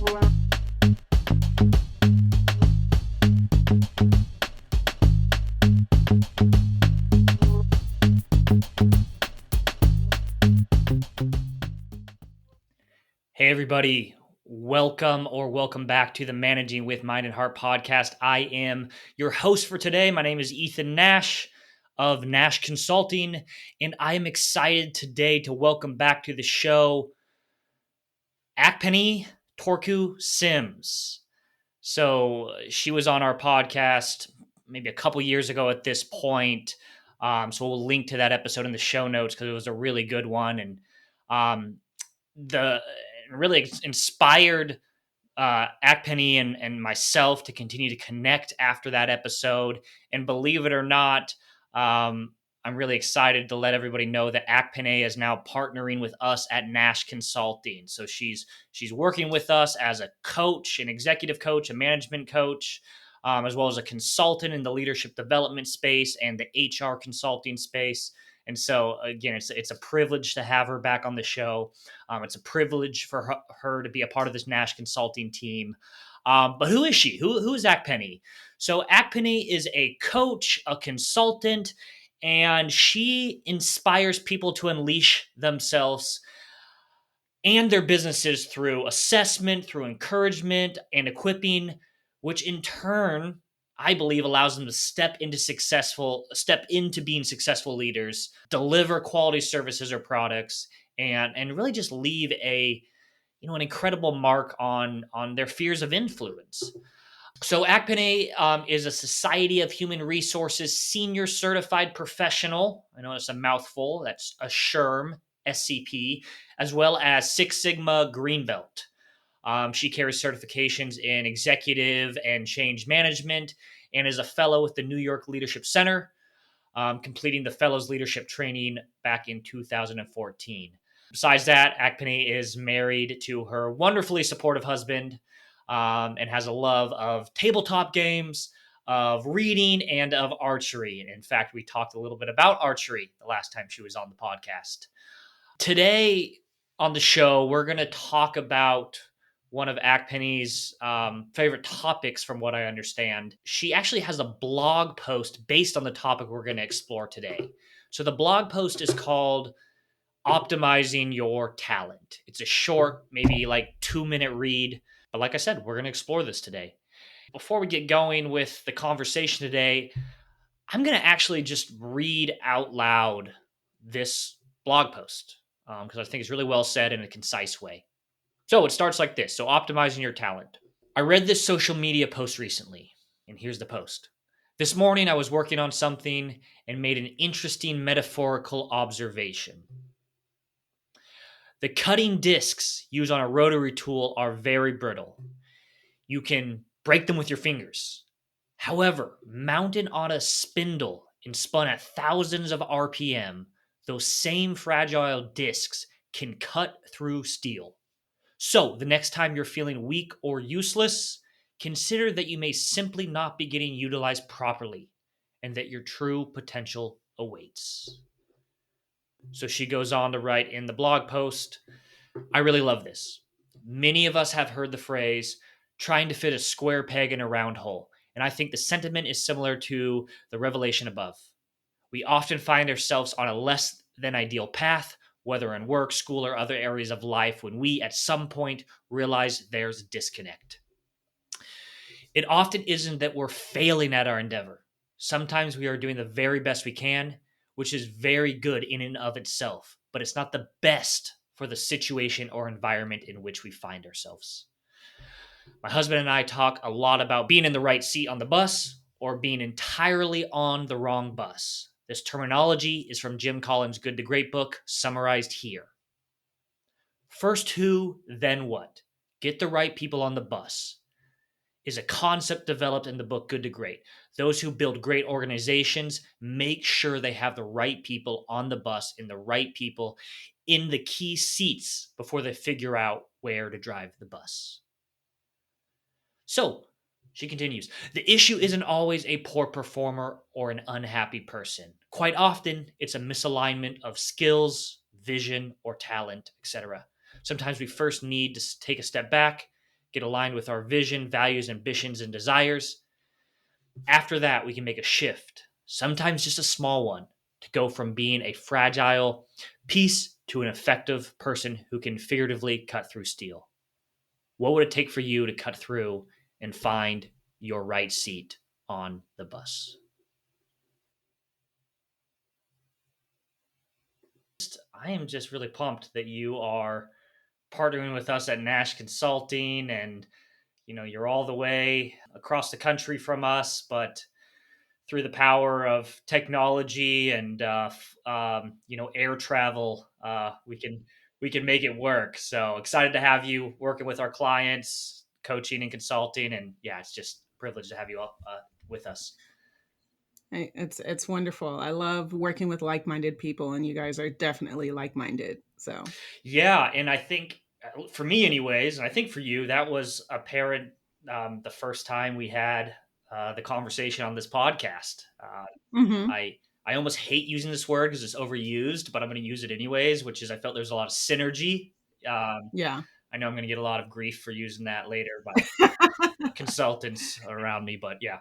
Hey, everybody. Welcome back to the Managing with Mind and Heart podcast. I am your host for today. My name is Ethan Nash of Nash Consulting, and I am excited today to welcome back to the show Akpene Torku Sims. So she was on our podcast maybe a couple years ago at this point. So we'll link to that episode in the show notes because it was a really good one. And the really inspired Akpene and myself to continue to connect after that episode. And believe it or not, I'm really excited to let everybody know that Akpene is now partnering with us at Nash Consulting. So she's working with us as a coach, an executive coach, a management coach, as well as a consultant in the leadership development space and the HR consulting space. And so, again, it's a privilege to have her back on the show. It's a privilege for her to be a part of this Nash Consulting team. But who is she? Who is Akpene? So Akpene is a coach, a consultant, and she inspires people to unleash themselves and their businesses through assessment, through encouragement, and equipping, which in turn, I believe, allows them to step into being successful leaders, deliver quality services or products, and really just leave an incredible mark on their fears of influence. So Akpene is a Society of Human Resources Senior Certified Professional. I know it's a mouthful. That's a SHRM, SCP, as well as Six Sigma Green Belt. She carries certifications in executive and change management and is a fellow with the New York Leadership Center, completing the Fellows Leadership Training back in 2014. Besides that, Akpene is married to her wonderfully supportive husband, and has a love of tabletop games, of reading, and of archery. And in fact, we talked a little bit about archery the last time she was on the podcast. Today on the show, we're going to talk about one of Akpene's favorite topics, from what I understand. She actually has a blog post based on the topic we're going to explore today. So the blog post is called Optimizing Your Talent. It's a short, maybe like 2-minute read. But like I said, we're going to explore this today. Before we get going with the conversation today, I'm going to actually just read out loud this blog post because I think it's really well said in a concise way. So it starts like this. So optimizing your talent. I read this social media post recently, and here's the post. This morning I was working on something and made an interesting metaphorical observation. The cutting discs used on a rotary tool are very brittle. You can break them with your fingers. However, mounted on a spindle and spun at thousands of RPM, those same fragile discs can cut through steel. So, the next time you're feeling weak or useless, consider that you may simply not be getting utilized properly and that your true potential awaits. So she goes on to write in the blog post, I really love this. Many of us have heard the phrase, trying to fit a square peg in a round hole. And I think the sentiment is similar to the revelation above. We often find ourselves on a less than ideal path, whether in work, school, or other areas of life, when we at some point realize there's a disconnect. It often isn't that we're failing at our endeavor. Sometimes we are doing the very best we can, which is very good in and of itself, but it's not the best for the situation or environment in which we find ourselves. My husband and I talk a lot about being in the right seat on the bus or being entirely on the wrong bus. This terminology is from Jim Collins' Good to Great book, summarized here. First who, then what? Get the right people on the bus is a concept developed in the book Good to Great. Those who build great organizations make sure they have the right people on the bus and the right people in the key seats before they figure out where to drive the bus. So, she continues, the issue isn't always a poor performer or an unhappy person. Quite often, it's a misalignment of skills, vision, or talent, etc. Sometimes we first need to take a step back, get aligned with our vision, values, ambitions, and desires. After that, we can make a shift, sometimes just a small one, to go from being a fragile piece to an effective person who can figuratively cut through steel. What would it take for you to cut through and find your right seat on the bus? I am just really pumped that you are partnering with us at Nash Consulting, and you're all the way across the country from us, but through the power of technology and air travel, we can make it work. So excited to have you working with our clients, coaching and consulting, and yeah, it's just a privilege to have you all with us. It's wonderful. I love working with like-minded people, and you guys are definitely like-minded. So, Yeah, and I think for me, anyways, and I think for you, that was apparent the first time we had the conversation on this podcast. hmm I almost hate using this word because it's overused, but I'm going to use it anyways, which is I felt there's a lot of synergy. Um, yeah. I know I'm going to get a lot of grief for using that later by consultants around me, but yeah,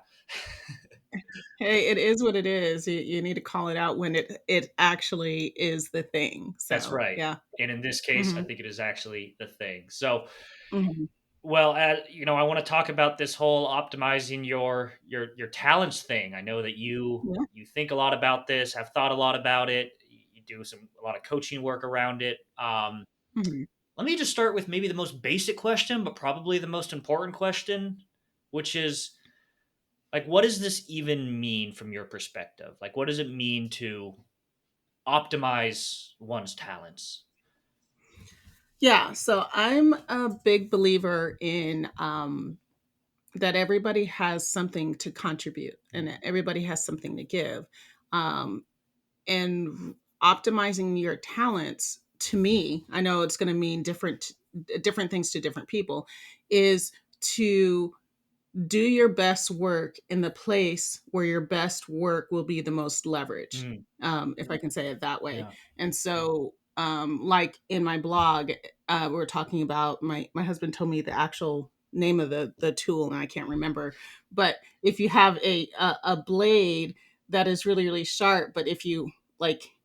Hey, it is what it is. You need to call it out when it actually is the thing. that's So, right. yeah. And in this case, I hmm think it is actually the thing. So, hmm well, I want to talk about this whole optimizing your talents thing. I know that you Yeah. you think a lot about this, have thought a lot about it. You do a lot of coaching work around it. hmm Let me just start with maybe the most basic question, but probably the most important question, which is like, what does this even mean from your perspective? Like, what does it mean to optimize one's talents? Yeah. So I'm a big believer in that everybody has something to contribute and that everybody has something to give. Um, and optimizing your talents, to me, I know it's going to mean different things to different people, is to do your best work in the place where your best work will be the most leverage, Mm, if I can say it that way. yeah. And so, like in my blog, we're talking about my husband told me the actual name of the tool, and I can't remember. But if you have a blade that is really really sharp, but if you like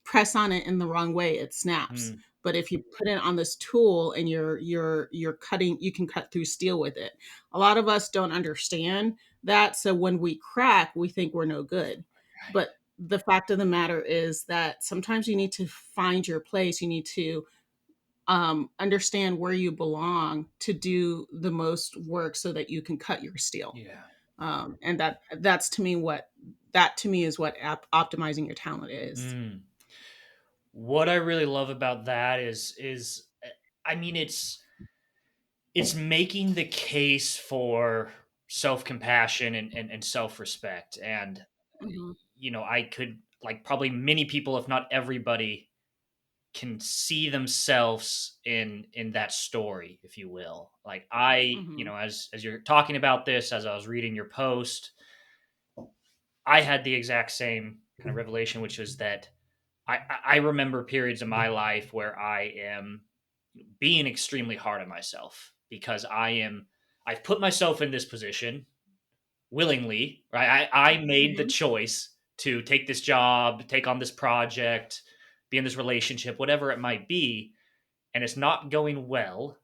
press on it in the wrong way, it snaps. Mm, But if you put it on this tool and you're cutting, you can cut through steel with it. A lot of us don't understand that, so when we crack, we think we're no good. right. But the fact of the matter is that sometimes you need to find your place. You need to understand where you belong to do the most work so that you can cut your steel. Yeah. And that's to me what that to me is what optimizing your talent is. Mm. What I really love about that is I mean it's making the case for self-compassion and self-respect. And Mhm. I could, like, probably many people, if not everybody, can see themselves in that story, if you will. Like, Mhm. as you're talking about this, as I was reading your post, I had the exact same kind of revelation, which was that I remember periods in my life where I am being extremely hard on myself because I've put myself in this position willingly, right? I made the Mhm. choice to take this job, take on this project, be in this relationship, whatever it might be, and it's not going well.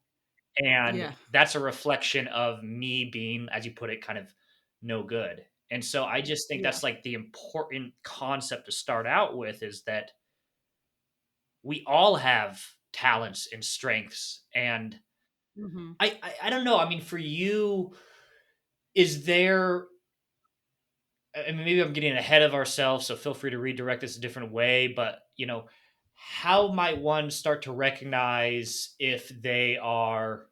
And Yeah. that's a reflection of me being, as you put it, kind of no good. And so I just think Yeah. that's like the important concept to start out with, is that we all have talents and strengths. And Mhm. I don't know. I mean, for you, is there, I mean, maybe I'm getting ahead of ourselves, so feel free to redirect this a different way. But how might one start to recognize if they are,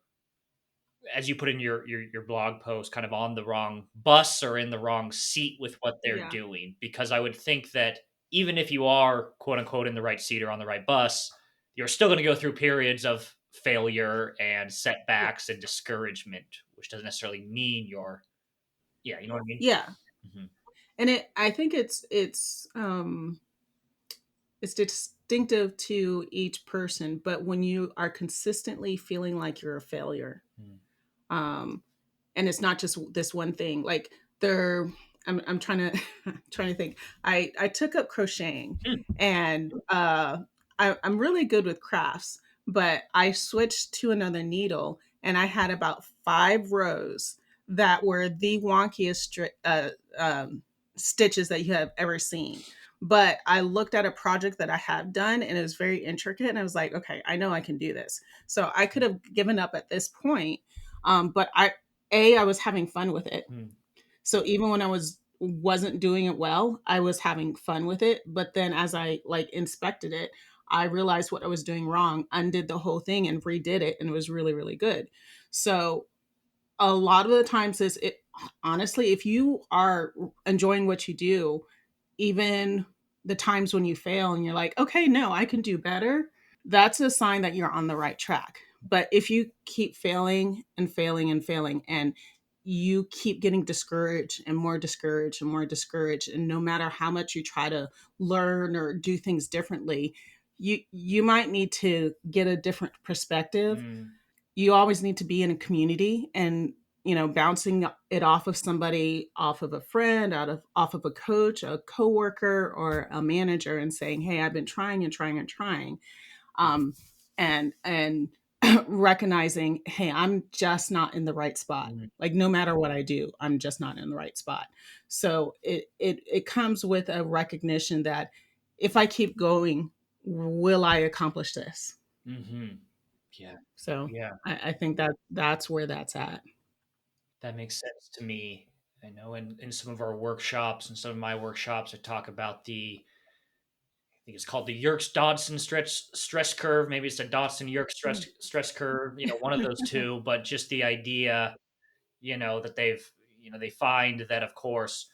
as you put in your blog post, kind of on the wrong bus or in the wrong seat with what they're Yeah. doing? Because I would think that even if you are quote unquote in the right seat or on the right bus, you're still going to go through periods of failure and Yeah. setbacks and discouragement, which doesn't necessarily mean you're, yeah, you know what I mean? Yeah. Hmm. And I think it's distinctive to each person, but when you are consistently feeling like you're a failure, Um, and it's not just this one thing. Like there, I'm trying to trying to think. I took up crocheting, Hmm. and I'm really good with crafts. But I switched to another needle, and I had about 5 rows that were the wonkiest stitches that you have ever seen. But I looked at a project that I have done, and it was very intricate, and I was like, okay, I know I can do this. So I could have given up at this point, but I was having fun with it. Hmm. So even when I wasn't doing it well, I was having fun with it. But then as I like inspected it, I realized what I was doing wrong, undid the whole thing and redid it, and it was really, really good. So a lot of the times is it honestly, if you are enjoying what you do, even the times when you fail and you're like, okay, no, I can do better, that's a sign that you're on the right track. But if you keep failing and failing and failing, and you keep getting discouraged and more discouraged and more discouraged, and no matter how much you try to learn or do things differently, you might need to get a different perspective. Hmm. You always need to be in a community, and bouncing it off of somebody, off of a friend, off of a coach, a coworker, or a manager, and saying, hey, I've been trying and trying and trying, um, and recognizing, hey, I'm just not in the right spot. Hmm. Like no matter what I do, I'm just not in the right spot. So it comes with a recognition that if I keep going, will I accomplish this? Hmm. Yeah. So Yeah. I think that that's where that's at. That makes sense to me. I know in some of our workshops and some of my workshops, I talk about I think it's called the Yerkes Dodson stress curve. Maybe it's the Dodson Yerkes stress curve. One of those two. But just the idea, that they find that of course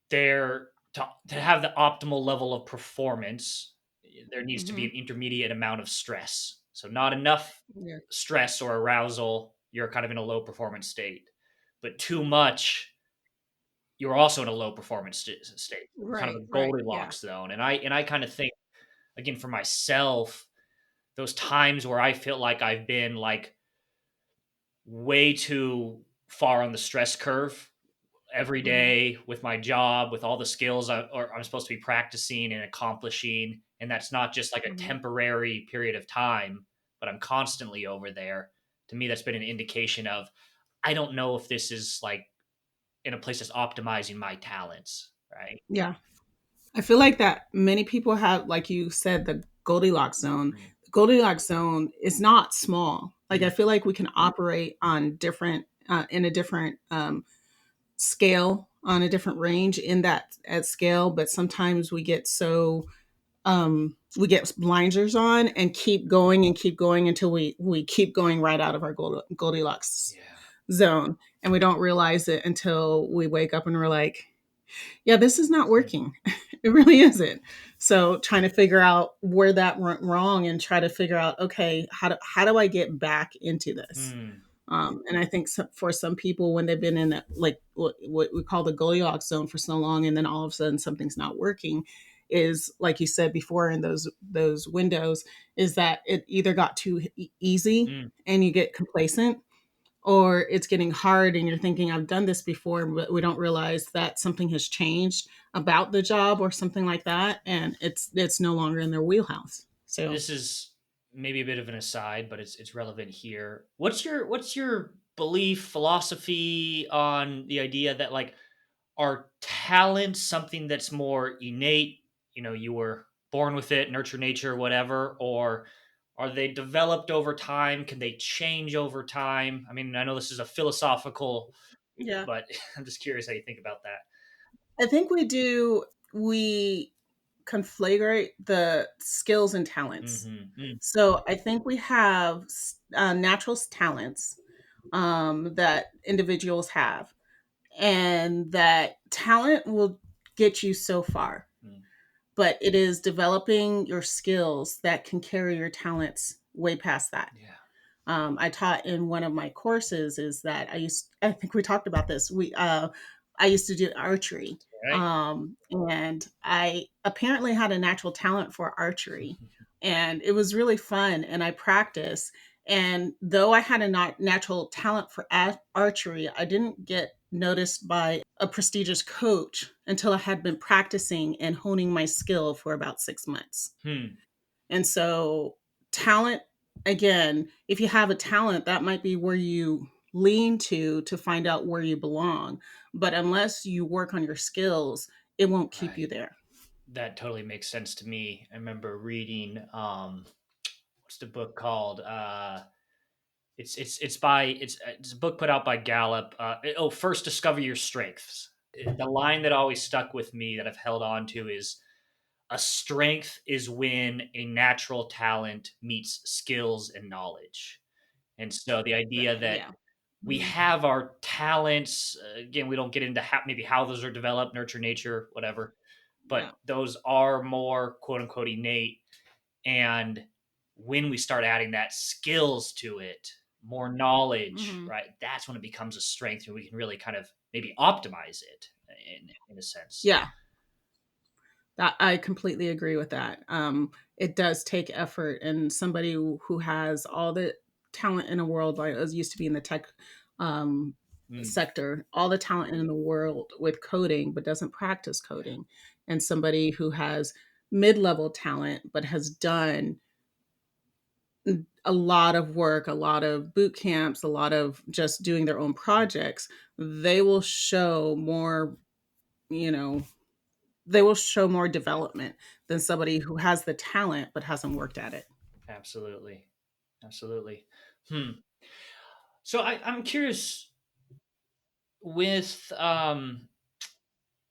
they're to have the optimal level of performance, there needs to be Hmm. an intermediate amount of stress. So not enough Yeah. stress or arousal, you're kind of in a low performance state. But too much, you're also in a low performance state. Kind of Right. a Right. Yeah. Goldilocks zone. And I kind of think again for myself, those times where I feel like I've been like way too far on the stress curve every Hmm. day with my job, with all the skills I'm supposed to be practicing and accomplishing. And that's not just like a Hmm. temporary period of time, but I'm constantly over there. To me, that's been an indication of I don't know if this is like in a place that's optimizing my talents, right? Yeah. I feel like that many people have, like you said, the Goldilocks zone. Mm, The Goldilocks zone is not small. Like I mm, feel like we can operate on different, in a different scale, on a different range in that at scale, but sometimes we get so we get blinders on and keep going until we keep going right out of our Goldilocks yeah. zone, and we don't realize it until we wake up and we're like, yeah, this is not Mm, working. It really isn't. So trying to figure out where that went wrong and try to figure out, okay, how do I get back into this? mm, And I think for some people, when they've been in that, like what we call the Goldilocks zone for so long, and then all of a sudden something's not working, is like you said before in those windows, is that it either got too easy mm. and you get complacent, or it's getting hard and you're thinking, I've done this before, but we don't realize that something has changed about the job or something like that, and it's no longer in their wheelhouse. So This is maybe a bit of an aside, but it's relevant here. What's your belief philosophy on the idea that like are talents something that's more innate? You were born with it, nurture nature, whatever, or are they developed over time? Can they change over time? I mean, I know this is a philosophical, yeah, but I'm just curious how you think about that. I think we conflagrate the skills and talents. Mm-hmm. So I think we have natural talents that individuals have, and that talent will get you so far, Mm-hmm. but it is developing your skills that can carry your talents way past that. Yeah. I taught in one of my courses is that I think we talked about this. I used to do archery. Right. And I apparently had a natural talent for archery, and it was really fun. And I practiced. And though I had a natural talent for archery, I didn't get noticed by a prestigious coach until I had been practicing and honing my skill for about 6 months. Hmm. And so, talent, again, if you have a talent, that might be where you lean to find out where you belong. But unless you work on your skills, it won't keep you Right. there. That totally makes sense to me. I remember reading what's the book called? It's a book put out by Gallup. First discover your strengths. The line that always stuck with me that I've held on to is a strength is when a natural talent meets skills and knowledge. And so the idea that Yeah. we have our talents, again, we don't get into maybe how those are developed, nurture, nature, whatever, Yeah. but those are more quote unquote innate. And when we start adding that skills to it, more knowledge, Hmm. right? That's when it becomes a strength and we can really kind of maybe optimize it in a sense. Yeah. That I completely agree with that. It does take effort, and somebody who has all the talent in the world, like I was used to be in the tech um, Mm, sector, all the talent in the world with coding, but doesn't practice yeah, coding, and somebody who has mid-level talent but has done a lot of work, a lot of boot camps, a lot of just doing their own projects, they will show more, you know, they will show more development than somebody who has the talent but hasn't worked at it. absolutely. Absolutely. Hmm. So I'm curious with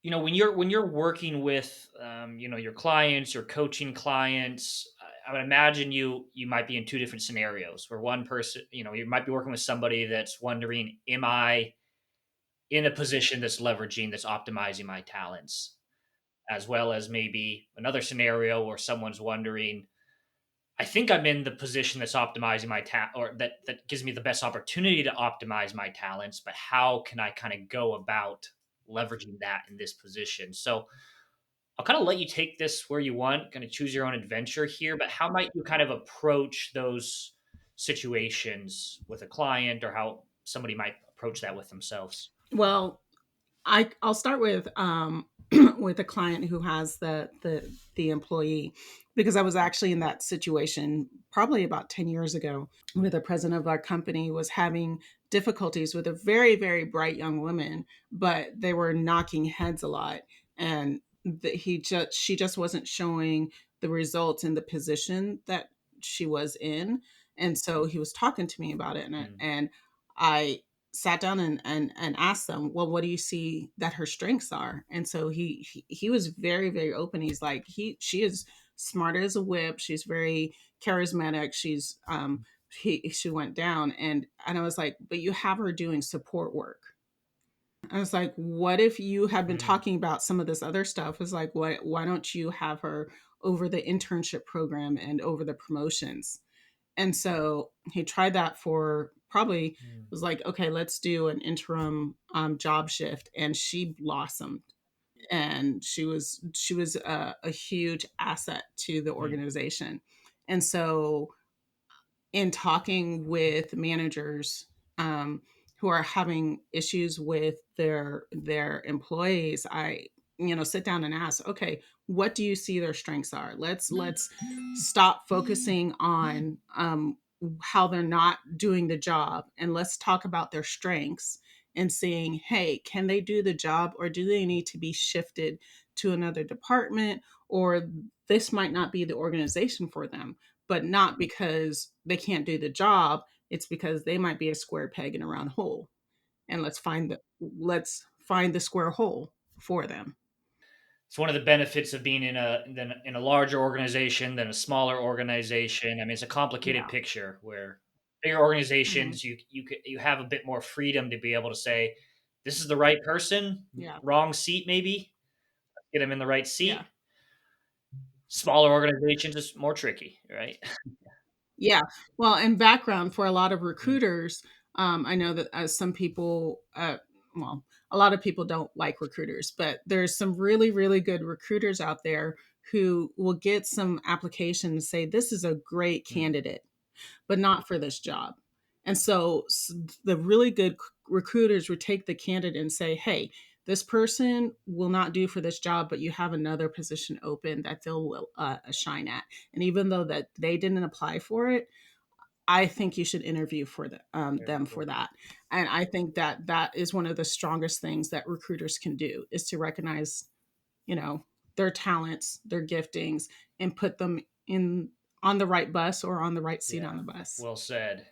when you're working with your clients, your coaching clients, I would imagine you might be in two different scenarios where one person, you might be working with somebody that's wondering, am I in a position that's optimizing my talents, as well as maybe another scenario where someone's wondering, I think I'm in the position that's optimizing my or that gives me the best opportunity to optimize my talents, but how can I kind of go about leveraging that in this position? So I'll kind of let you take this where you want, kind of choose your own adventure here, but how might you kind of approach those situations with a client, or how somebody might approach that with themselves? Well, I'll start with with a client who has the employee, because I was actually in that situation probably about 10 years ago, where the president of our company was having difficulties with a very, very bright young woman, but they were knocking heads a lot. And she just wasn't showing the results in the position that she was in. And so he was talking to me about it. Mm, And I sat down and asked them, well, what do you see that her strengths are? And so he was very, very open. He's like, she is smart as a whip. She's very charismatic. She went down, and I was like, but you have her doing support work. I was like, what if you have been mm, talking about some of this other stuff? It's like, why don't you have her over the internship program and over the promotions? And so he tried that for probably, mm, was like, okay, let's do an interim job shift, and she blossomed, and she was a huge asset to the mm, organization. And so, in talking with managers who are having issues with their employees, I sit down and ask, okay, what do you see their strengths are? Let's stop focusing on how they're not doing the job, and let's talk about their strengths and saying, hey, can they do the job, or do they need to be shifted to another department, or this might not be the organization for them, but not because they can't do the job. It's because they might be a square peg in a round hole. And let's find the square hole for them. it's one of the benefits of being in a larger organization than a smaller organization. I mean, it's a complicated Yeah. picture where bigger Hmm. organizations, you have a bit more freedom to be able to say, this is the right person, Yeah. wrong seat maybe, get them in the right Yeah. seat. Smaller organizations is more tricky, right? Yeah. Well, and background for a lot of Mm, recruiters, I know that as some people, well, a lot of people don't like recruiters, but there's some really, really good recruiters out there who will get some applications and say, this is a great mm, candidate. but not for this job. And so the really good recruiters would take the candidate and say, hey, this person will not do for this job, but you have another position open that they'll shine at. And even though that they didn't apply for it, I think you should interview for Very them for cool. that. And I think that that is one of the strongest things that recruiters can do is to recognize, you know, their talents, their giftings, and put them in on the right bus or on the right seat on Yeah, the bus. well said.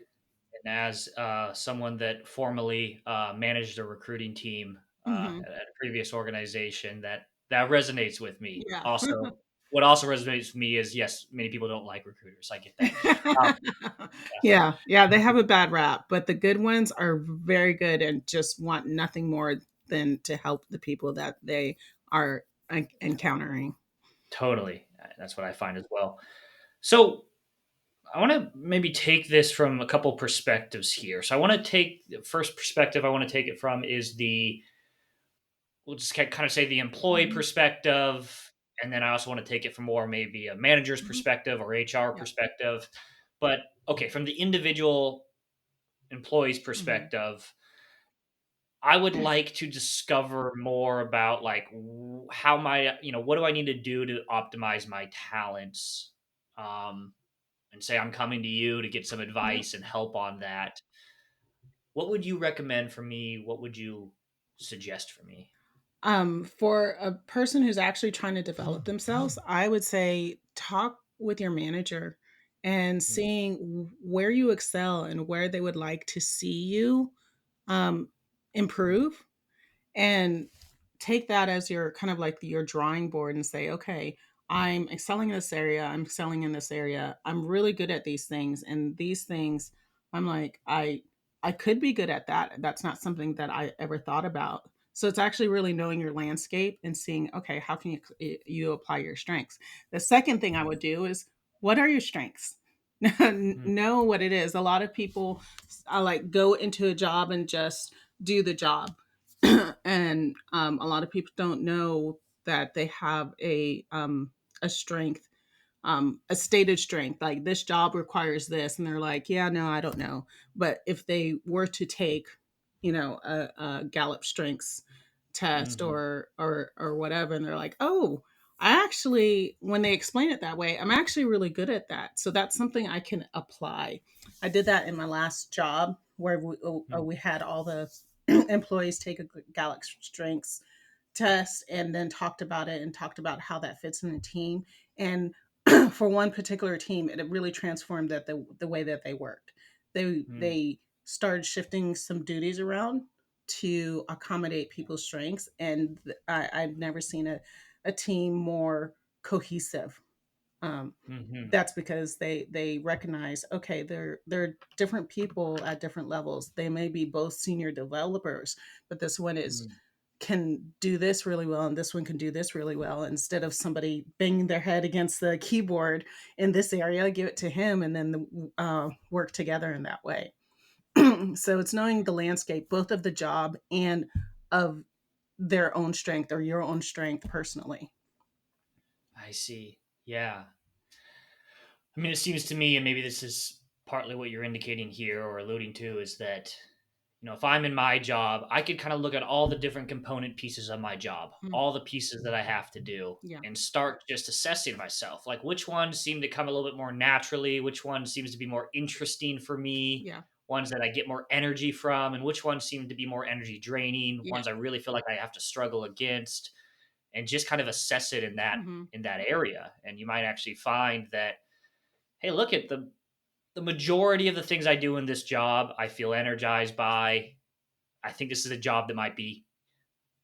And as someone that formerly managed a recruiting team Hmm. at a previous organization, that resonates with me. Yeah. Also, what also resonates with me is yes, many people don't like recruiters. I get that. Um, Yeah, yeah, they have a bad rap, but the good ones are very good and just want nothing more than to help the people that they are encountering. totally, that's what I find as well. So I want to maybe take this from a couple perspectives here. So I want to take the first perspective I want to take it from is the we'll just kind of say the employee Mhm, perspective, and then I also want to take it from more maybe a manager's mhm. perspective or HR Yeah. perspective. But okay, from the individual employee's Mhm. perspective, I would like to discover more about like how my what do I need to do to optimize my talents, and say I'm coming to you to get some Yep. advice and help on that. What would you recommend for me? What would you suggest for me? For a person who's actually trying to develop themselves, I would say talk with your manager and Mm, seeing where you excel and where they would like to see you um, improve, and take that as your kind of like your drawing board and say, okay, I'm excelling in this area, I'm excelling in this area, I'm really good at these things, and these things I'm like, I could be good at that. That's not something that I ever thought about. So it's actually really knowing your landscape and seeing, okay, how can you apply your strengths. The second thing I would do is, what are your strengths? mm, Know what it is. A lot of people like go into a job and just do the job. And a lot of people don't know that they have a strength, a stated strength. Like this job requires this, and they're like, "Yeah, no, I don't know." But if they were to take, a Gallup Strengths test mhm, or whatever, and they're like, "Oh, I actually," when they explain it that way, I'm actually really good at that. So that's something I can apply. I did that in my last job where mm, we had all the employees take a Gallup Strengths test and then talked about it and talked about how that fits in the team. And for one particular team, it really transformed that the way that they worked. mm, They started shifting some duties around to accommodate people's strengths, and I've never seen a team more cohesive. Um, mhm, that's because they recognize, okay, they're different people at different levels. They may be both senior developers, but this one is mm. can do this really well and this one can do this really well. Instead of somebody banging their head against the keyboard in this area, give it to him and then work together in that way. So it's knowing the landscape both of the job and of their own strength or your own strength personally. I see. Yeah. I mean, it seems to me, and maybe this is partly what you're indicating here or alluding to, is that, if I'm in my job, I could kind of look at all the different component pieces of my job, Mm, all the pieces that I have to do, yeah. and start just assessing myself. Like, which ones seem to come a little bit more naturally? Which one seems to be more interesting for me? Yeah. Ones that I get more energy from, and which ones seem to be more energy draining? Yeah. Ones I really feel like I have to struggle against, and just kind of assess it in that Hmm. in that area. And you might actually find that, hey, look at the majority of the things I do in this job, I feel energized by. I think this is a job that might be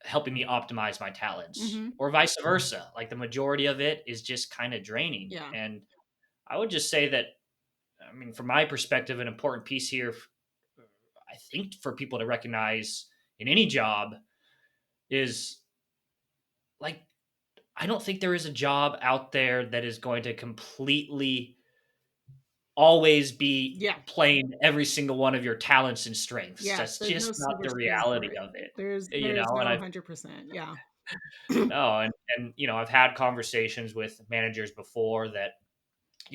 helping me optimize my talents, Hmm. or vice versa. Like the majority of it is just kind of draining. Yeah. And I would just say that, I mean, from my perspective, an important piece here, I think, for people to recognize in any job is like, I don't think there is a job out there that is going to completely always be Yeah. playing every single one of your talents and strengths. Yeah. That's There's no just not silver the spoons for reality it. of it, There's and no I 100%. Yeah. no, and I've had conversations with managers before that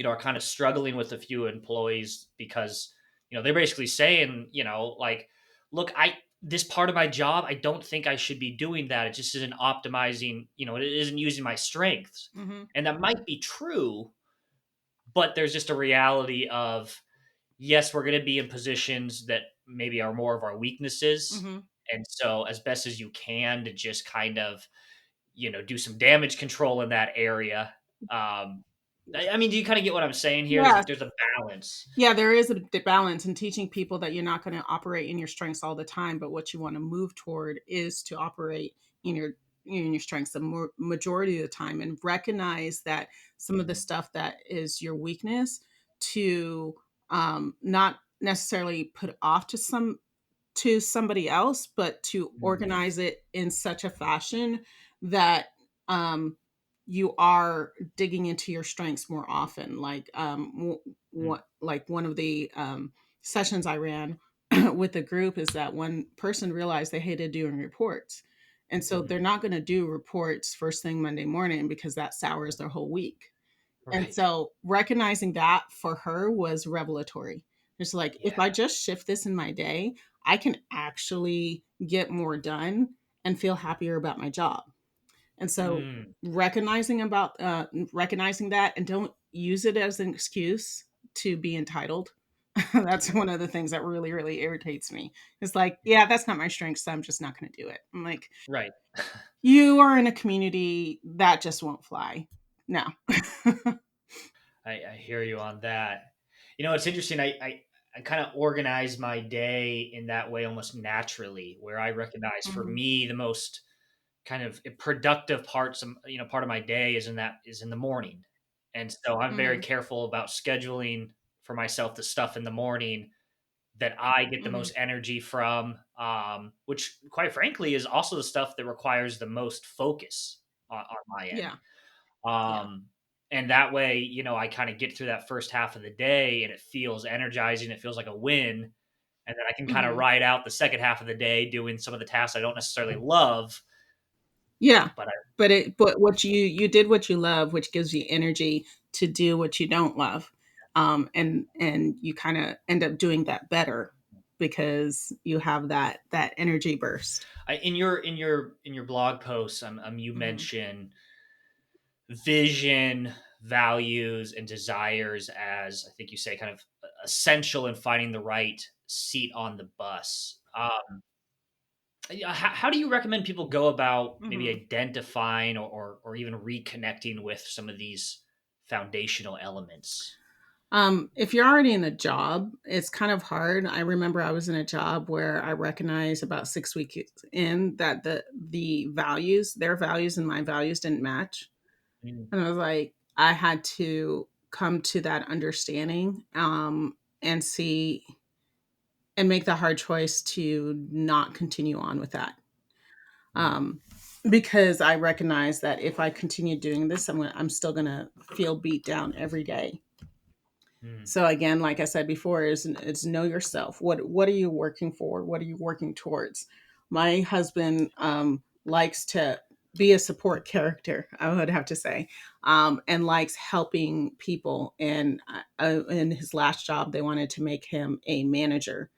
are kind of struggling with a few employees because, they're basically saying, like, look, this part of my job, I don't think I should be doing that. It just isn't optimizing, it isn't using my strengths. Mm-hmm. And that might be true, but there's just a reality of, yes, we're going to be in positions that maybe are more of our weaknesses. Mm-hmm. And so, as best as you can, to just kind of, do some damage control in that area. Um, I mean, do you kind of get what I'm saying here? Is Yes. that there's a balance? Yeah, there is a balance in teaching people that you're not going to operate in your strengths all the time, but what you want to move toward is to operate in your strengths the majority of the time, and recognize that some of the Mhm, stuff that is your weakness to not necessarily put off to somebody else, but to mhm, organize it in such a fashion that um, you are digging into your strengths more often. Like mm, what, like one of the sessions I ran with the group is that one person realized they hated doing reports, and so they're mhm. not going to do reports first thing Monday morning because that sours their whole week. And Right. so recognizing that for her was revelatory. It's like, if Yeah. I just shift this in my day, I can actually get more done and feel happier about my job. And so Mm, recognizing that, and don't use it as an excuse to be entitled. That's one of the things that really, really irritates me. It's like, yeah, that's not my strength, so I'm just not going to do it. I'm like, right. you are in a community that just won't fly. No. I hear you on that. It's interesting. I kind of organize my day in that way almost naturally, where I recognize for Mhm. me the most kind of productive part of my day is in the morning. And so I'm very Mhm. careful about scheduling for myself the stuff in the morning that I get the Mhm. most energy from, which quite frankly is also the stuff that requires the most focus on my end. Yeah. Yeah. Um, and that way, I kind of get through that first half of the day and it feels energizing. It feels like a win. And then I can kind of Mhm. ride out the second half of the day doing some of the tasks I don't necessarily love, Yeah. but I, But what you did what you love, which gives you energy to do what you don't love. And you kind of end up doing that better because you have that energy burst. in your blog posts, you Mhm. mention vision, values, and desires as, I think you say, kind of essential in finding the right seat on the bus. Yeah, how do you recommend people go about maybe Mhm. identifying or even reconnecting with some of these foundational elements? If you're already in a job, it's kind of hard. I remember I was in a job where I recognized about 6 weeks in that the values, their values and my values didn't match. Mm, And I was like, I had to come to that understanding, and see and make the hard choice to not continue on with that. mm, Um, because I recognize that if I continue doing this, I'm still gonna feel beat down every day. mm, So again, like I said before, is know yourself. What are you working for? What are you working towards? My husband likes to be a support character, I would have to say, and likes helping people. And in his last job, they wanted to make him a manager,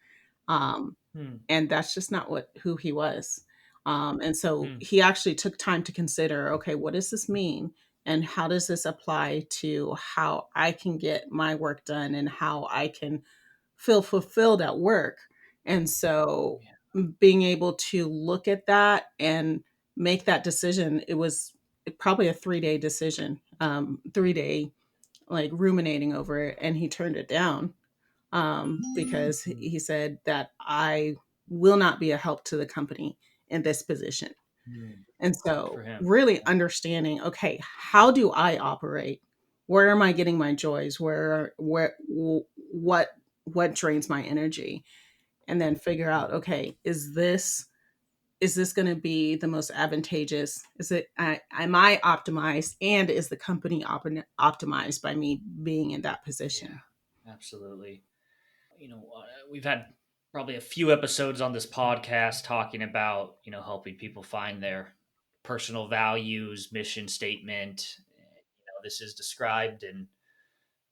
um, mm, and that's just not what who he was. And so mm, he actually took time to consider, okay, what does this mean, and how does this apply to how I can get my work done and how I can feel fulfilled at work. And so yeah, being able to look at that and make that decision, it was probably a 3-day decision, 3-day like ruminating over it, and he turned it down, because mm, he said that I will not be a help to the company in this position. mm. And Good for so, him. really understanding, okay, how do I operate? Where am I getting my joys? What drains my energy? And then figure out, Mm, okay, is this going to be the most advantageous? Am I optimized, and is the company optimized by me being in that yeah, position? absolutely. We've had probably a few episodes on this podcast talking about, helping people find their personal values, mission statement. This is described in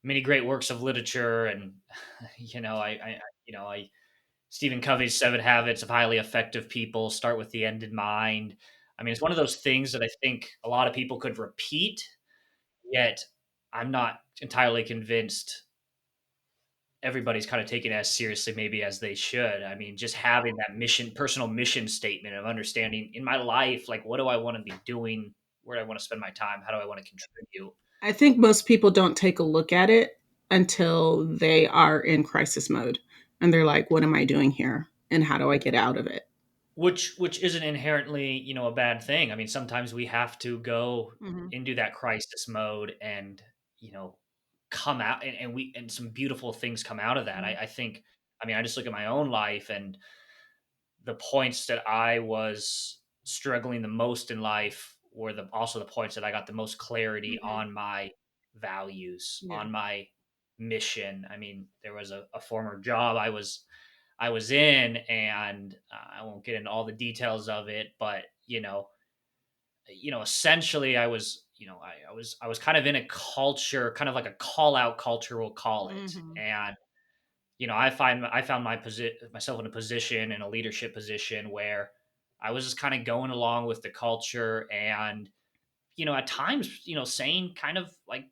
many great works of literature, and I Stephen Covey's Seven Habits of Highly Effective People start with the end in mind. I mean, it's one of those things that I think a lot of people could repeat, yet I'm not entirely convinced everybody's kind of taking it as seriously maybe as they should. I mean, just having that personal mission statement of understanding in my life, like, what do I want to be doing? Where do I want to spend my time? How do I want to contribute? I think most people don't take a look at it until they are in crisis mode and they're like, what am I doing here? And how do I get out of it? Which isn't inherently, a bad thing. I mean, sometimes we have to go Hmm. into that crisis mode and, you know, come out, and some beautiful things come out of that. I think, I mean, I just look at my own life, and the points that I was struggling the most in life were also the points that I got the most clarity Hmm. on my values, Yeah. on my mission. I mean, there was a former job I was in, and I won't get into all the details of it, but essentially, I was kind of in a culture, kind of like a call out culture, we'll call it, Hmm. and I found myself in a position, in a leadership position, where I was just kind of going along with the culture, and at times, saying kind of like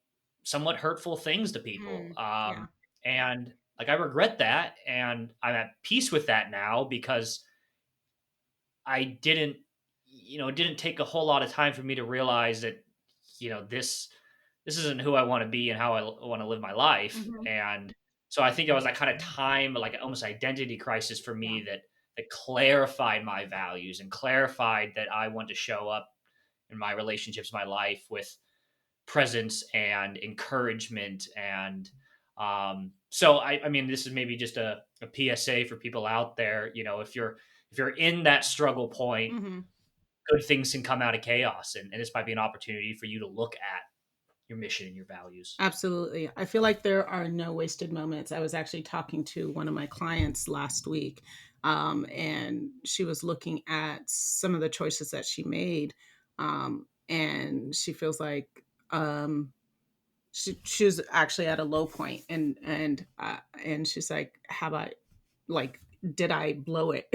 somewhat hurtful things to people, Mm. Yeah. and like I regret that, and I'm at peace with that now because I didn't, it didn't take a whole lot of time for me to realize that, this isn't who I want to be and how I want to live my life. Hmm. And so I think it was that kind of time, like almost identity crisis for Yeah. me, that clarified my values and clarified that I want to show up in my relationships, my life, with presence and encouragement. And so I mean, this is maybe just a PSA for people out there. If you're in that struggle point, Hmm. good things can come out of chaos, and this might be an opportunity for you to look at your mission and your values. Absolutely. I feel like there are no wasted moments. I was actually talking to one of my clients last week, and she was looking at some of the choices that she made. And she feels like she was actually at a low point, and she's like, "How about, like, did I blow it?"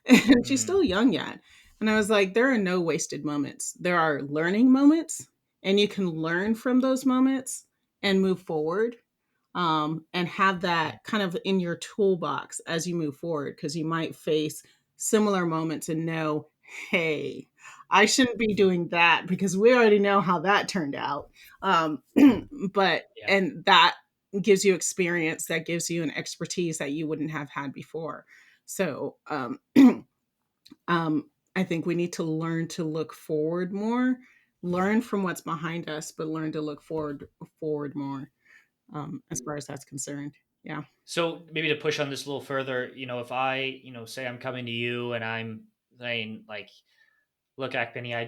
And she's Mm, still young yet. And I was like, there are no wasted moments. There are learning moments, and you can learn from those moments and move forward, and have mm, that kind of in your toolbox as you move forward, because you might face similar moments and know, hey, I shouldn't be doing that because we already know how that turned out. But, yeah. and that gives you experience, that gives you an expertise that you wouldn't have had before. So, I think we need to learn to look forward more, learn from what's behind us, but learn to look forward more, as far as that's concerned. Yeah. So maybe to push on this a little further, if I, say I'm coming to you and I'm saying like, look, Akpene, I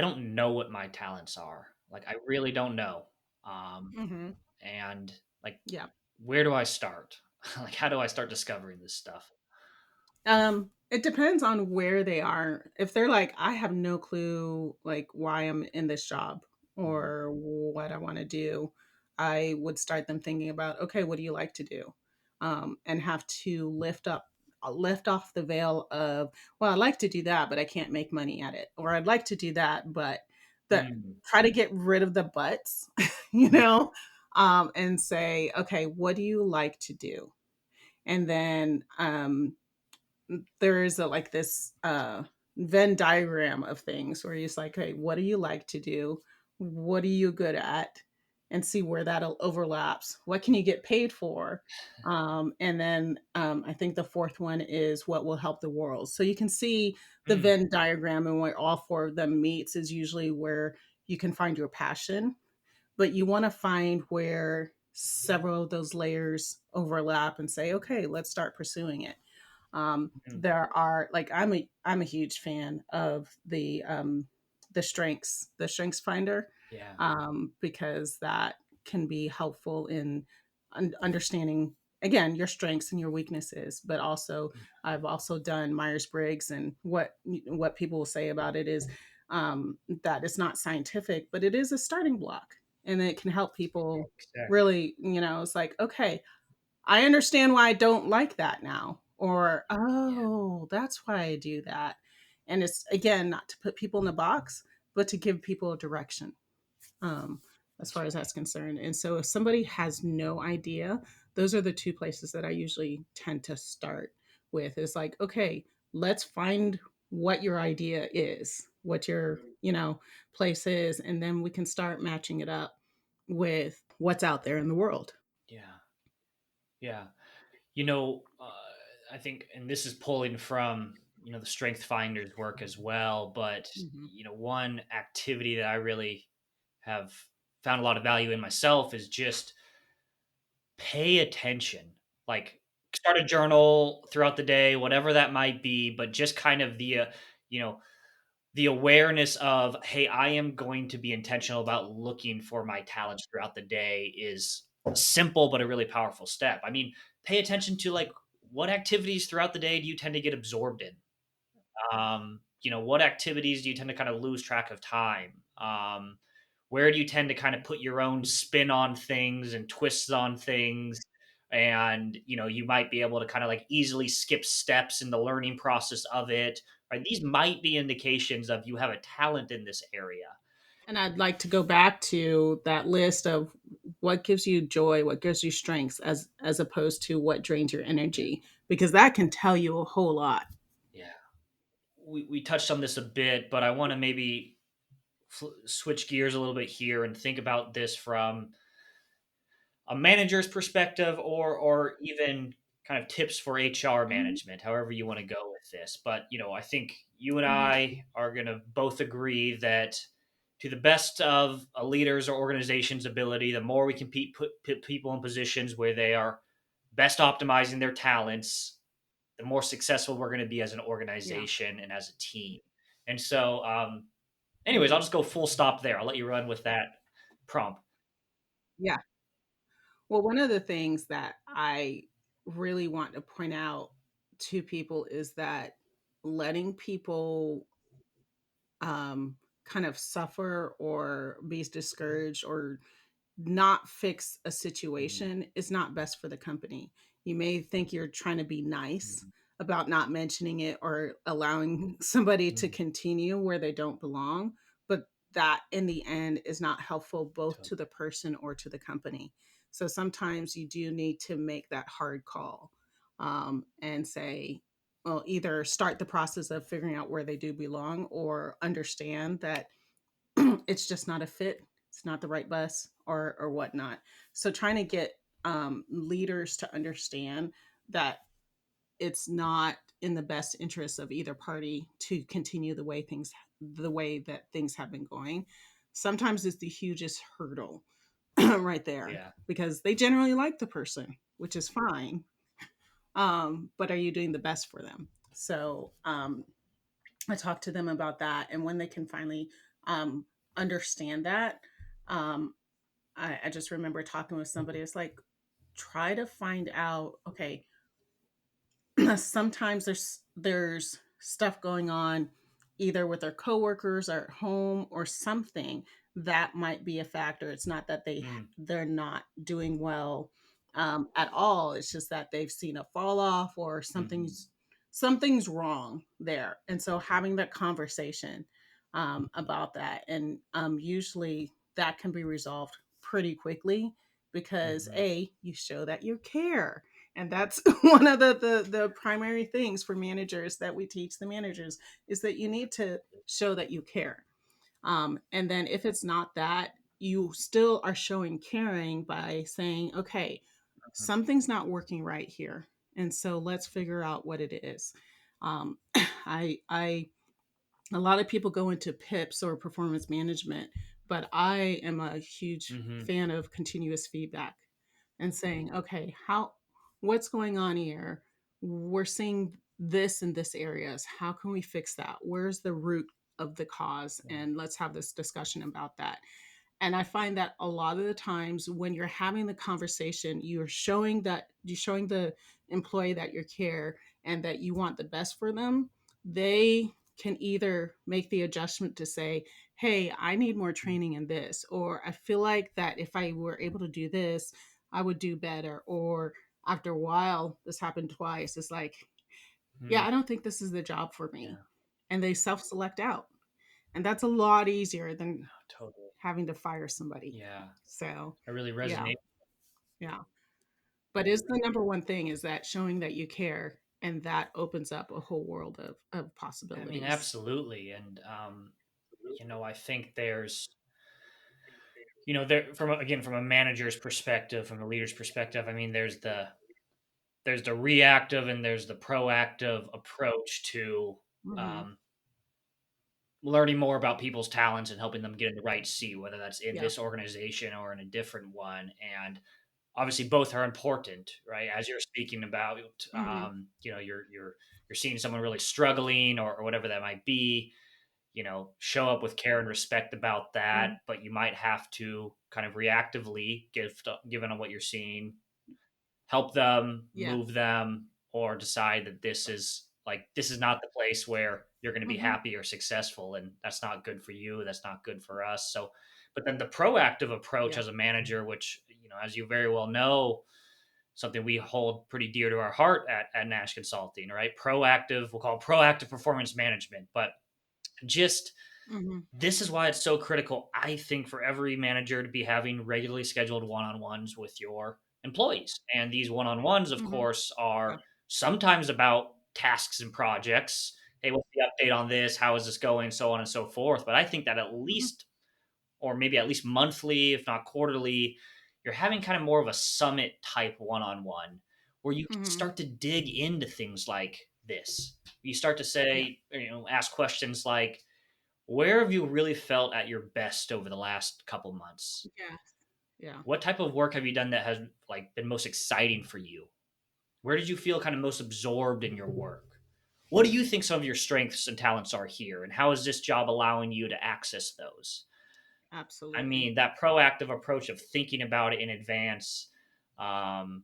don't know what my talents are. Like, I really don't know. Um, Hmm. and like, Yeah. where do I start? Like, how do I start discovering this stuff? It depends on where they are. If they're like, I have no clue, like, why I'm in this job Mhm. or what I want to do, I would start them thinking about, okay, what do you like to do? And have to lift off the veil of, well, I'd like to do that, but I can't make money at it. Or I'd like to do that, but the Mm, try to get rid of the buts, you mm, know, and say, okay, what do you like to do? And then, there's like this Venn diagram of things where he's like, hey, what do you like to do? What are you good at? And see where that overlaps. What can you get paid for? And then, I think the fourth one is what will help the world. So you can see the mm, Venn diagram, and where all four of them meets is usually where you can find your passion, but you want to find where several of those layers overlap and say, okay, let's start pursuing it. mm. There are, like, I'm a huge fan of the strengths finder, Yeah. because that can be helpful in understanding, again, your strengths and your weaknesses. But also, I've also done Myers-Briggs, and what people will say about it is, that it's not scientific, but it is a starting block. and it can help people Exactly. really, it's like, okay, I understand why I don't like that now. Or, Yeah. oh, that's why I do that. And it's, again, not to put people in a box, but to give people a direction, um, as That's far as right. that's concerned. And so if somebody has no idea, those are the two places that I usually tend to start with is like, okay, let's find what your idea is, what your, place is, and then we can start matching it up with what's out there in the world. Yeah. Yeah. You know, I think, and this is pulling from, the Strength Finders work as well, but, Mhm. one activity that I really have found a lot of value in myself is just pay attention. Like, start a journal throughout the day, whatever that might be, but just kind of you know, the awareness of, hey, I am going to be intentional about looking for my talents throughout the day is a simple but a really powerful step. I mean, pay attention to like what activities throughout the day do you tend to get absorbed in? What activities do you tend to kind of lose track of time? Where do you tend to kind of put your own spin on things and twists on things? And you might be able to kind of like easily skip steps in the learning process of it. Right? These might be indications of you have a talent in this area. And I'd like to go back to that list of what gives you joy, what gives you strengths, as opposed to what drains your Yeah, energy, because that can tell you a whole lot. yeah. We touched on this a bit, but I want to maybe switch gears a little bit here and think about this from a manager's perspective, or even kind of tips for HR Mhm. management, however you want to go with this. But, I think you and Mhm. I are going to both agree that to the best of a leader's or organization's ability, the more we can put people in positions where they are best optimizing their talents, the more successful we're going to be as an Yeah. organization and as a team. And so, anyways, I'll Mhm. just go full stop there. I'll let you run with that prompt. Yeah. Well, one of the things that I really want to point out to people is that letting people kind of suffer or be discouraged or not fix a Mhm. situation is not best for the company. You may think you're trying to be nice Mhm. about not mentioning it or allowing somebody to Mhm. continue where they don't belong, but that in the end is not helpful both to the person or to the company. So sometimes you do need to make that hard call, and say, well, either start the process of figuring out where they do belong or understand that it's just not a fit, it's not the right bus or whatnot. So trying to get leaders to understand that it's not in the best interest of either party to continue the way that things have been going sometimes is the hugest hurdle right there, Yeah. because they generally like the person, which is fine, but are you doing the best for them? So I talk to them about that, and when they can finally um, understand that, um, I just remember talking with somebody. It's like, try to find out. Okay, sometimes there's stuff going on either with their coworkers or at home or something that might be a factor. It's not that Mm. they're not doing well at all. It's just that they've seen a fall off or Mhm. something's wrong there. And so having that conversation about that, and usually that can be resolved pretty quickly because Mhm. a you show that you care, and that's one of the primary things for managers that we teach the managers is that you need to show that you care. And then if it's not that, you still are showing caring by saying, okay, Mhm. something's not working right here, and so let's figure out what it is. I A lot of people go into pips or performance management, but I am a huge Mhm. fan of continuous feedback and saying, okay, what's going on here? We're seeing this in this areas. How can we fix that? Where's the root of the cause? Yeah. And let's have this discussion about that. And I find that a lot of the times when you're having the conversation, you're showing the employee that you care and that you want the best for them. They can either make the adjustment to say, hey, I need more training in this, or I feel like that if I were able to do this, I would do better. Or after a while, this happened twice. It's like, yeah, Mm, I don't think this is the job for me. yeah, And they self select out. And that's a lot easier than totally. having to fire somebody. Yeah, So, I really yeah, resonate. yeah. But is the number one thing is that showing that you care, and that opens up a whole world of I mean, possibilities. absolutely. And, I think there from again from a manager's perspective, from a leader's perspective. I mean, there's the reactive and there's the proactive approach to Hmm. um, learning more about people's talents and helping them get in the right seat, whether that's in Yeah. this organization or in a different one. And obviously, both are important, right? As you're speaking about, Hmm. you're seeing someone really struggling or whatever that might be. Show up with care and respect about that, Hmm. but you might have to kind of reactively given on what you're seeing, help them, Yeah. move them, or decide that this is not the place where you're going to be Hmm. happy or successful, and that's not good for you. That's not good for us. So, but then the proactive approach Yeah. as a manager, which as you very well know, something we hold pretty dear to our heart at Nash Consulting, right? Proactive, we'll call it proactive performance management, but just Hmm. this is why it's so critical, I think, for every manager to be having regularly scheduled one on ones with your employees. And these one on ones, of Hmm. course, Yeah. are sometimes about tasks and projects. Hey, what's the update on this? How is this going? So on and so forth. But I think that at Hmm. least, or maybe at least monthly, if not quarterly, you're having kind of more of a summit type one on one where you can Hmm. start to dig into things like this. You start to Yeah. say, ask questions like, where have you really felt at your best over the last couple months? Yeah. Yeah. What type of work have you done that has been most exciting for you? Where did you feel kind of most absorbed in your work? What do you think some of your strengths and talents are here, and how is this job allowing you to access those? I Absolutely. mean, that proactive approach of thinking about it in advance,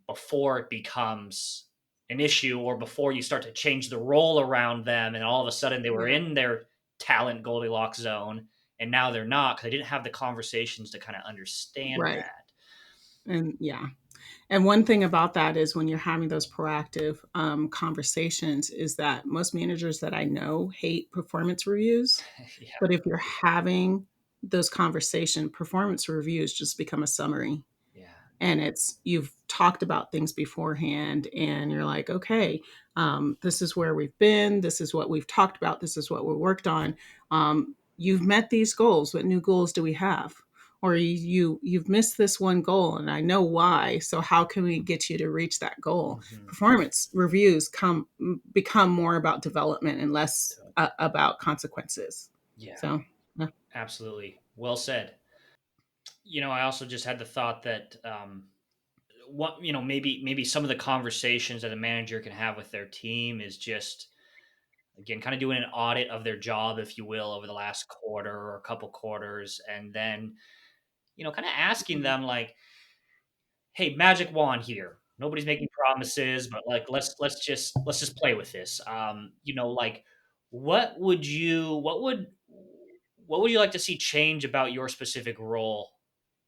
before it becomes an issue or before you start to change the role around them, and all of a sudden they were Yeah. in their talent Goldilocks zone, and now they're not because they didn't have the conversations to kind of understand Right. that. And yeah. And one thing about that is when you're having those proactive conversations, is that most managers that I know hate performance reviews. Yeah, But if you're having those conversation, performance reviews just become a summary. yeah, And it's you've talked about things beforehand, and you're like, okay, this is where we've been, this is what we've talked about, this is what we worked on. You've met these goals. What new goals do we have? Or you've missed this one goal, and I know why. So how can we get you to reach that goal? hmm, Performance reviews become more about development and less so, about consequences. yeah, So yeah. absolutely. Well said. I also just had the thought that what maybe some of the conversations that a manager can have with their team is just again kind of doing an audit of their job, if you will, over the last quarter or a couple quarters, and then kind of asking Mhm. them like, hey, magic wand here, nobody's making promises, but like let's just play with this. Like, what would you like to see change about your specific role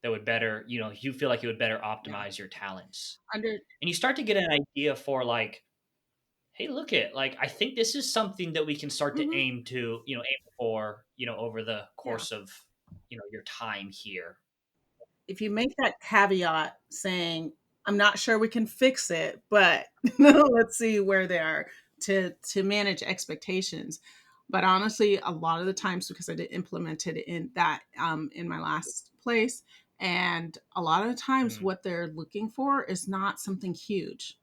that would better, you feel like it would better Yeah. optimize your talents? Under. And you start to get an idea for like, hey, look at like I think this is something that we can start to Mhm. aim for, over the Yeah. course of, your time here. If you make that caveat saying, I'm not sure we can fix it, but let's see where they are, to manage expectations. But honestly, a lot of the times, because I did implement it in that in my last place, and a lot of the times Mm, what they're looking for is not something huge.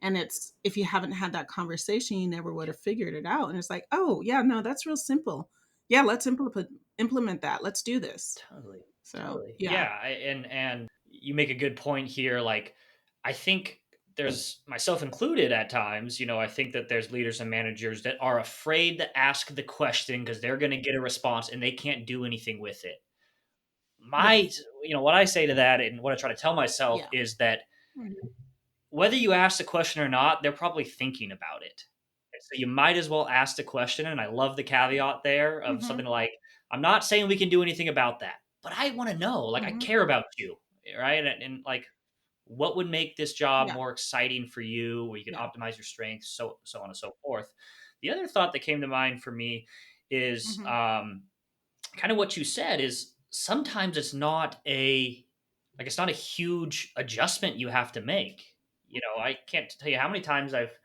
And it's if you haven't had that conversation, you never would yeah, have figured it out. And it's like, oh yeah, no, that's real simple. Yeah, let's implement that. Let's do this. totally, So totally. yeah. Yeah, and you make a good point here. Like, I think there's myself included at times. I think that there's leaders and managers that are afraid to ask the question because they're going to get a response and they can't do anything with it. Yeah. What I say to that and what I try to tell myself Yeah. is that Mhm. whether you ask the question or not, they're probably thinking about it. So you might as well ask the question. And I love the caveat there of something Mhm. like, I'm not saying we can do anything about that, but I want to know, like, I Hmm. care about you, right? And like, what would make this job Yeah. more exciting for you, where you can Yeah. optimize your strengths, so on and so forth. The other thought that came to mind for me is Hmm. kind of what you said is sometimes it's not a like it's not a huge adjustment you have to make. I can't tell you how many times I've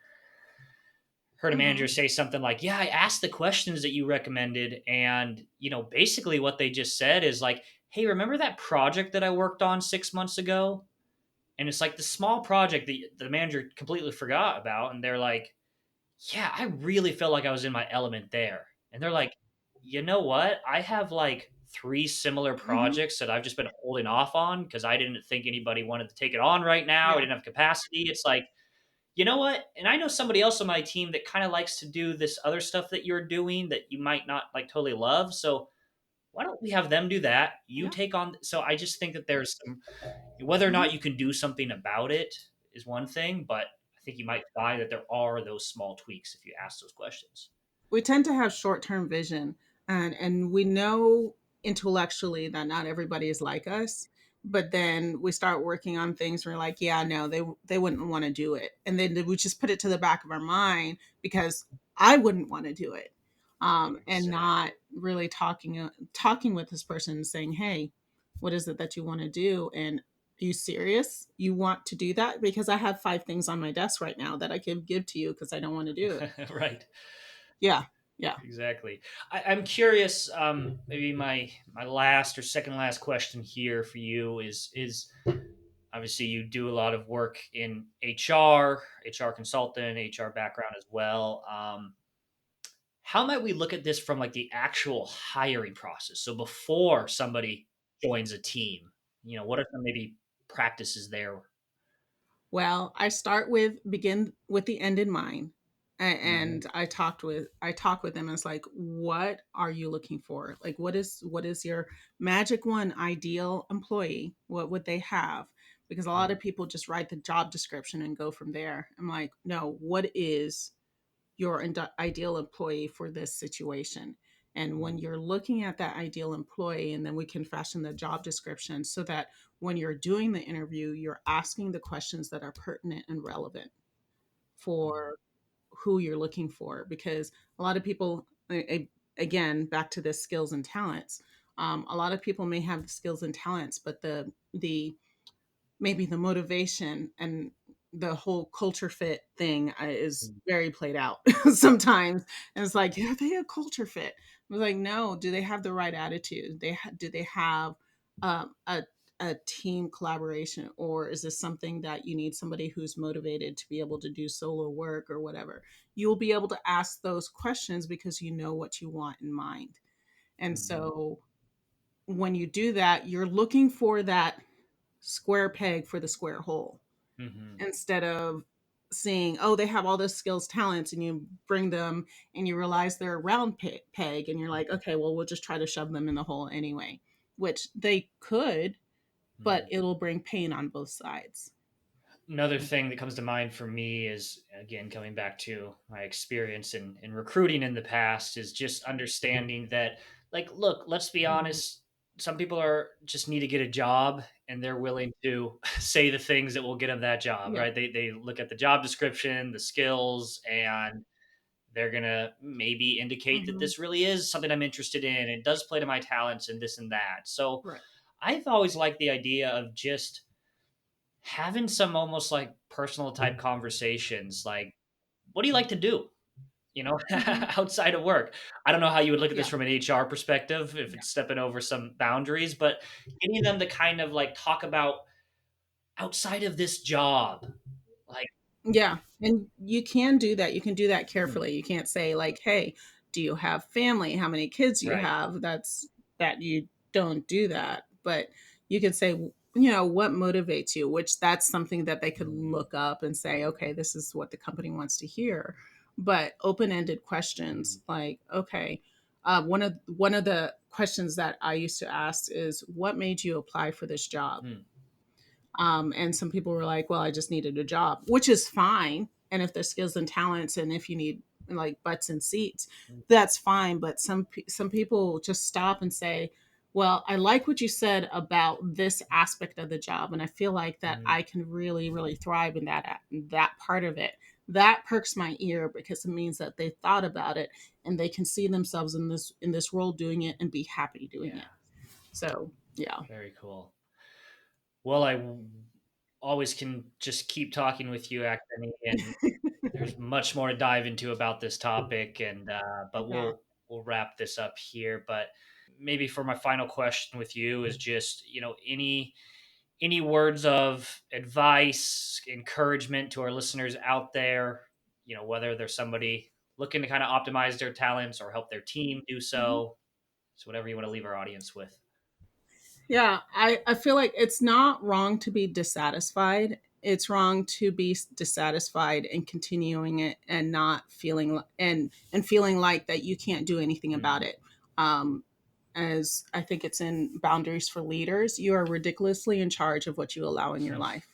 heard a manager Hmm. say something like, "Yeah, I asked the questions that you recommended," and basically what they just said is like, "Hey, remember that project that I worked on 6 months ago?" And it's like the small project that the manager completely forgot about, and they're like, "Yeah, I really felt like I was in my element there." And they're like, "You know what? I have like 3 similar Hmm. projects that I've just been holding off on because I didn't think anybody wanted to take it on right now. I Yeah. didn't have capacity." It's like, you know what? And I know somebody else on my team that kind of likes to do this other stuff that you're doing that you might not like totally love. So why don't we have them do that? You Yeah. take on. So I just think that there's some, whether or Hmm. not you can do something about it is one thing, but I think you might find that there are those small tweaks if you ask those questions. We tend to have short-term vision, and we know intellectually that not everybody is like us, but then we start working on things and we're like, yeah, no, they wouldn't want to do it, and then we just put it to the back of our mind because I wouldn't want to do it, and not Exactly. really talking with this person and saying, hey, what is it that you want to do, and are you serious? You want to do that? Because I have 5 things on my desk right now that I could give to you because I don't want to do it. Right. Yeah. Yeah. Exactly. I'm curious. Maybe my last or second last question here for you is obviously you do a lot of work in HR consultant, HR background as well. How might we look at this from like the actual hiring process? So before somebody joins a team, what are some maybe practices there? Well, I start with begin with the end in mind. Mhm, And I talk with them, and it's like, what are you looking for? Like, what is your magic one ideal employee? What would they have? Because a lot mhm, of people just write the job description and go from there. I'm like, no, what is your ideal employee for this situation? And when mhm, you're looking at that ideal employee, and then we can fashion the job description so that when you're doing the interview, you're asking the questions that are pertinent and relevant mhm, for who you're looking for. Because a lot of people, again, back to the skills and talents, a lot of people may have the skills and talents, but the maybe the motivation and the whole culture fit thing is mhm, very played out sometimes. And it's like, are they a culture fit? I was like, no. Do they have the right attitude? Do they have um, a a team collaboration, or is this something that you need somebody who's motivated to be able to do solo work or whatever? You'll be able to ask those questions because you know what you want in mind. And mhm, so when you do that, you're looking for that square peg for the square hole mhm, instead of seeing, oh, they have all those skills, talents, and you bring them and you realize they're a round peg, and you're like, okay, well, we'll just try to shove them in the hole anyway, which they could, but mhm. it'll bring pain on both sides. Another thing that comes to mind for me is, again, coming back to my experience in recruiting in the past, is just understanding that, like, look, let's be Mhm. honest, some people are just need to get a job and they're willing to say the things that will get them that job, Yeah. right? They look at the job description, the skills, and they're gonna maybe indicate that Hmm. this really is something I'm interested in. It does play to my talents and this and that. So Right. I've always liked the idea of just having some almost like personal type conversations, like, what do you like to do, Hmm. outside of work? I don't know how you would look at this Yeah. from an HR perspective, if Yeah. it's stepping over some boundaries, but getting them to kind of like talk about outside of this job, like, Yeah, and you can do that. You can do that mhm, carefully. You can't say like, "Hey, do you have family? How many kids do you right, have?" That you don't do that. But you can say, what motivates you, which that's something that they could mhm, look up and say, "Okay, this is what the company wants to hear." But open-ended questions mhm, like, "Okay, one of the questions that I used to ask is, what made you apply for this job?" mhm, And some people were like, well, I just needed a job, which is fine. And if there's skills and talents, and if you need like butts and seats, that's fine. But some people just stop and say, well, I like what you said about this aspect of the job, and I feel like that Mm, I can really, really thrive in that part of it. That perks my ear because it means that they thought about it and they can see themselves in this role doing it and be happy doing it. yeah, So yeah. very cool. Well, always can just keep talking with you, Akpene, and there's much more to dive into about this topic, and but Yeah. we'll wrap this up here. But maybe for my final question with you is just any words of advice, encouragement to our listeners out there. Whether there's somebody looking to kind of optimize their talents or help their team do Mhm. so. So whatever you want to leave our audience with. Yeah, I feel like it's not wrong to be dissatisfied. It's wrong to be dissatisfied and continuing it and not feeling and feeling like that you can't do anything about Mm, it. Um, as I think it's in Boundaries for Leaders, you are ridiculously in charge of what you allow in your life,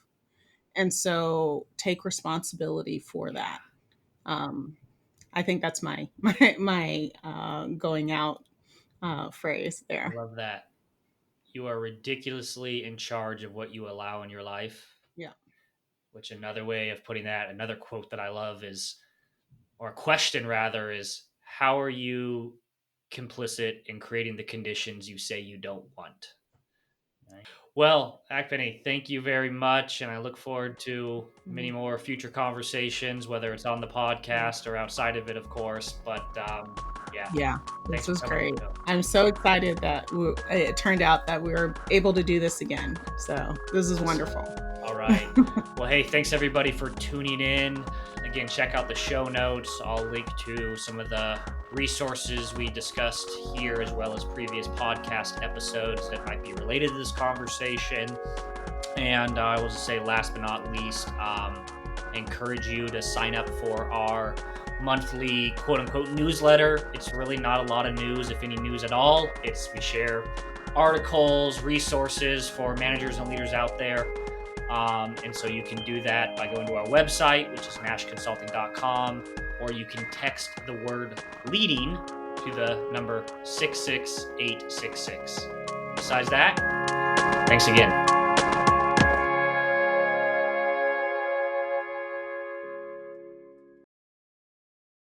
and so take responsibility for yeah, that. Um, I think that's my going out phrase I there. love that. You are ridiculously in charge of what you allow in your life. Yeah. Which another way of putting that, another quote that I love is, or a question rather, is how are you complicit in creating the conditions you say you don't want? Right. Well, Akpene, thank you very much. And I look forward to many Mhm. more future conversations, whether it's on the podcast or outside of it, of course. But yeah, Yeah, thanks this for was coming on great. the show. I'm so excited that it turned out that we were able to do this again. So this is Awesome. wonderful. All right. Well, hey, thanks everybody for tuning in. Again, check out the show notes. I'll link to some of the resources we discussed here, as well as previous podcast episodes that might be related to this conversation. And I will just say, last but not least, encourage you to sign up for our monthly quote unquote newsletter. It's really not a lot of news, if any news at all. We share articles, resources for managers and leaders out there. And so you can do that by going to our website, which is nashconsulting.com, or you can text the word leading to the number 66866. Besides that, thanks again.